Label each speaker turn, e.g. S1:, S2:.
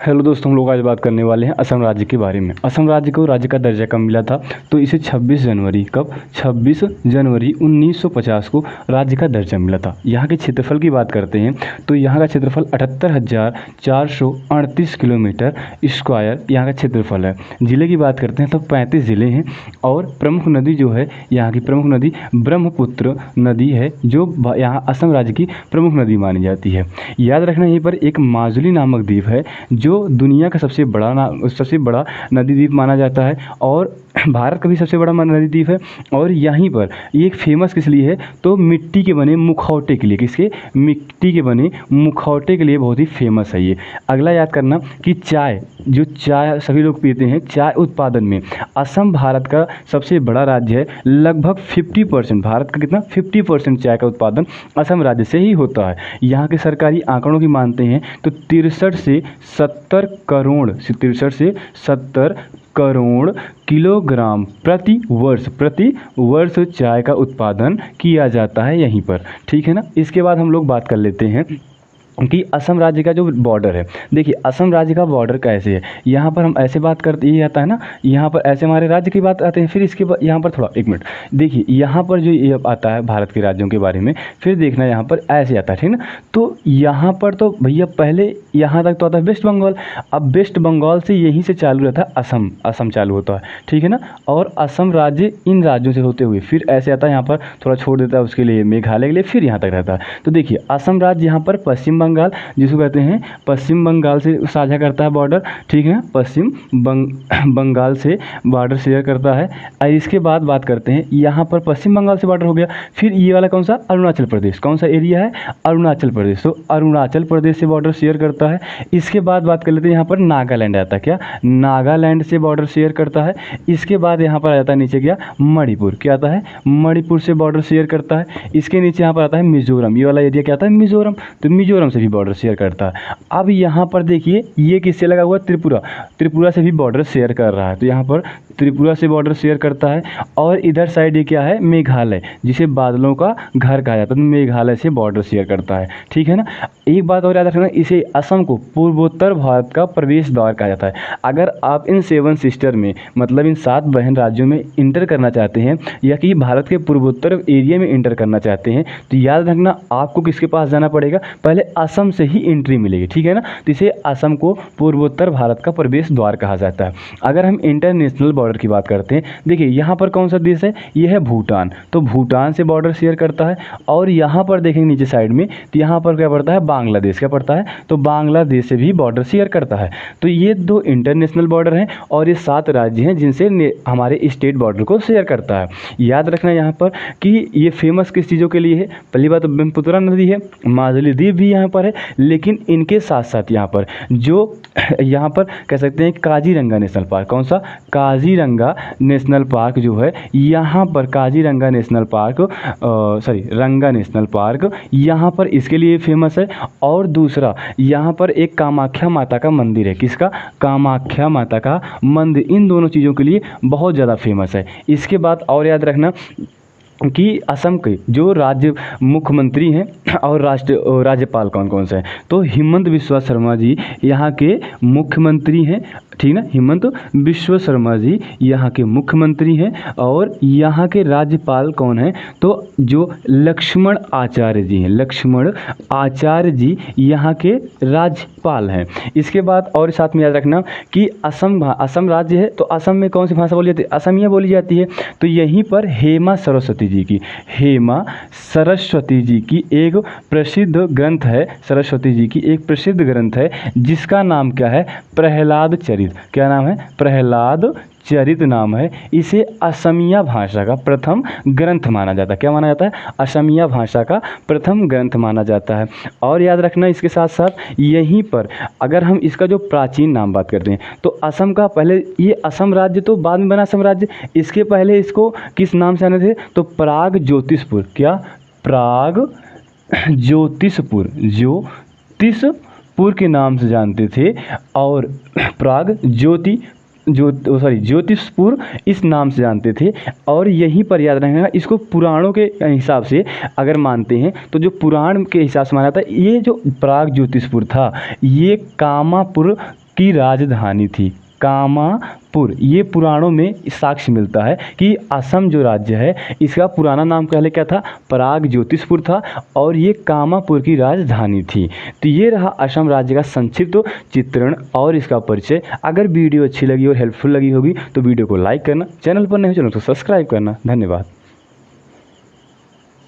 S1: Hello दोस्तों, हम लोग आज बात करने वाले हैं असम राज्य के बारे में। असम राज्य को राज्य का दर्जा कब मिला था? तो इसे 26 जनवरी 1950 को राज्य का दर्जा मिला था। यहाँ के क्षेत्रफल की बात करते हैं तो यहाँ का क्षेत्रफल 78,438 किलोमीटर स्क्वायर यहाँ का क्षेत्रफल है। ज़िले की बात करते हैं तो 35 ज़िले हैं और प्रमुख नदी जो है यहाँ की प्रमुख नदी ब्रह्मपुत्र नदी है, जो यहाँ असम राज्य की प्रमुख नदी मानी जाती है। याद रखना, यहीं पर एक माजुली नामक द्वीप है जो दुनिया का सबसे बड़ा नदी द्वीप माना जाता है और भारत का भी सबसे बड़ा नदी द्वीप है। और यहीं पर ये एक फेमस किस लिए है? तो मिट्टी के बने मुखौटे के लिए। किसके? मिट्टी के बने मुखौटे के लिए बहुत ही फेमस है ये। अगला याद करना कि चाय सभी लोग पीते हैं, चाय उत्पादन में असम भारत का सबसे बड़ा राज्य है। लगभग 50%, भारत का कितना? 50% चाय का उत्पादन असम राज्य से ही होता है। यहाँ के सरकारी आंकड़ों की मानते हैं तो 63 से 70 करोड़ किलोग्राम प्रति वर्ष चाय का उत्पादन किया जाता है यहीं पर। ठीक है ना। इसके बाद हम लोग बात कर लेते हैं कि असम राज्य का जो बॉर्डर है। देखिए असम राज्य का बॉर्डर कैसे है। यहाँ पर हम ऐसे बात करते, ये आता है ना, यहाँ पर ऐसे हमारे राज्य की बात आते हैं। फिर इसके बाद यहाँ पर थोड़ा एक मिनट देखिए, यहाँ पर जो ये आता है भारत के राज्यों के बारे में, फिर देखना यहाँ पर ऐसे आता है, ठीक ना। तो यहाँ पर तो भैया पहले यहाँ तक तो आता है वेस्ट बंगाल। अब वेस्ट बंगाल से यहीं से चालू रहता है असम चालू होता है, ठीक है ना। और असम राज्य इन राज्यों से होते हुए फिर ऐसे आता है, यहाँ पर थोड़ा छोड़ देता है उसके लिए मेघालय के लिए, फिर यहाँ तक रहता है। तो देखिए असम राज्य यहाँ पर पश्चिम बंगाल, जिसको कहते हैं पश्चिम बंगाल से साझा करता है बॉर्डर, ठीक है। पश्चिम बंगाल से बॉर्डर शेयर करता है। और इसके बाद बात करते हैं, यहाँ पर पश्चिम बंगाल से बॉर्डर हो गया। फिर ये वाला कौन सा? अरुणाचल प्रदेश। कौन सा एरिया है? अरुणाचल प्रदेश। तो अरुणाचल प्रदेश से बॉर्डर शेयर करता है। इसके बाद बात कर लेते हैं, यहाँ पर नागालैंड आता है। क्या? नागालैंड से बॉर्डर शेयर करता है। इसके बाद यहाँ पर आ जाता है नीचे क्या? मणिपुर। क्या आता है? मणिपुर से बॉर्डर शेयर करता है। इसके नीचे यहाँ पर आता है मिजोरम। ये वाला एरिया क्या आता है? मिजोरम। तो मिजोरम से भी बॉर्डर शेयर करता है। अब यहाँ पर देखिए ये किससे लगा हुआ? त्रिपुरा से भी बॉर्डर शेयर कर रहा है। तो यहाँ पर त्रिपुरा से बॉर्डर शेयर करता है। और इधर साइड ये क्या है? मेघालय, जिसे बादलों का घर कहा जाता है। तो मेघालय से बॉर्डर शेयर करता है, ठीक है ना। एक बात और याद रखना, इसे असम को पूर्वोत्तर भारत का प्रवेश द्वार कहा जाता है। अगर आप इन 7 सिस्टर में, मतलब इन 7 बहन राज्यों में इंटर करना चाहते हैं या कि भारत के पूर्वोत्तर एरिया में इंटर करना चाहते हैं, तो याद रखना आपको किसके पास जाना पड़ेगा? पहले असम से ही एंट्री मिलेगी, ठीक है ना। तो इसे असम को पूर्वोत्तर भारत का प्रवेश द्वार कहा जाता है। अगर हम इंटरनेशनल बॉर्डर की बात करते हैं, देखिए यहाँ पर कौन सा देश है? यह है भूटान। तो भूटान से बॉर्डर शेयर करता है। और यहाँ पर देखेंगे नीचे साइड में, तो यहाँ पर क्या पड़ता है? बांग्लादेश। क्या पड़ता है? तो बांग्लादेश से भी बॉर्डर शेयर करता है। तो ये 2 इंटरनेशनल बॉर्डर हैं और ये 7 राज्य हैं जिनसे हमारे स्टेट बॉर्डर को शेयर करता है। याद रखना यहाँ पर कि ये फेमस किस चीज़ों के लिए है? पहली बात तो ब्रह्मपुत्र नदी है, माजुली द्वीप भी यहाँ पर है, लेकिन इनके साथ साथ यहाँ पर यहाँ पर कह सकते हैं काजीरंगा नेशनल पार्क। कौन सा? काजीरंगा नेशनल पार्क जो है, यहाँ पर काजीरंगा नेशनल पार्क रंगा नेशनल पार्क यहाँ पर इसके लिए फेमस है। और दूसरा यहाँ पर एक कामाख्या माता का मंदिर है। किसका? कामाख्या माता का मंदिर। इन दोनों चीज़ों के लिए बहुत ज़्यादा फेमस है। इसके बाद और याद रखना कि असम के जो राज्य मुख्यमंत्री हैं और राज्यपाल कौन कौन से हैं, तो हिमंत बिस्वा शर्मा जी यहाँ के मुख्यमंत्री हैं, ठीक ना। हिमंत बिस्वा शर्मा जी यहाँ के मुख्यमंत्री हैं। और यहाँ के राज्यपाल कौन हैं? तो जो लक्ष्मण आचार्य जी हैं, लक्ष्मण आचार्य जी यहाँ के राज्यपाल हैं। इसके बाद और साथ में याद रखना कि असम राज्य है, तो असम में कौन सी भाषा बोली जाती है? असमिया बोली जाती है। तो यहीं पर हेमा सरस्वती जी की एक प्रसिद्ध ग्रंथ है, सरस्वती जी की एक प्रसिद्ध ग्रंथ है जिसका नाम क्या है? प्रहलाद चरित। क्या नाम है? प्रहलाद चरित नाम है। इसे असमिया भाषा का प्रथम ग्रंथ माना जाता है। क्या माना जाता है? असमिया भाषा का प्रथम ग्रंथ माना जाता है। और याद रखना इसके साथ साथ यहीं पर अगर हम इसका जो प्राचीन नाम बात करते हैं, तो असम का पहले ये असम राज्य तो बाद में बना असम राज्य। इसके पहले इसको किस नाम से आने थे? तो प्राग ज्योतिषपुर। क्या? प्राग ज्योतिषपुर के नाम से जानते थे। और प्राग ज्योतिषपुर इस नाम से जानते थे। और यहीं पर याद रखना, इसको पुराणों के हिसाब से अगर मानते हैं तो जो पुराण के हिसाब से माना था, ये जो प्राग ज्योतिषपुर था ये कामापुर की राजधानी थी। कामापुर, ये पुराणों में साक्ष्य मिलता है कि असम जो राज्य है इसका पुराना नाम पहले क्या था, प्रागज्योतिषपुर था, और ये कामापुर की राजधानी थी। तो ये रहा असम राज्य का संक्षिप्त चित्रण और इसका परिचय। अगर वीडियो अच्छी लगी और हेल्पफुल लगी होगी तो वीडियो को लाइक करना, चैनल पर नहीं हो चैनल को सब्सक्राइब करना। धन्यवाद।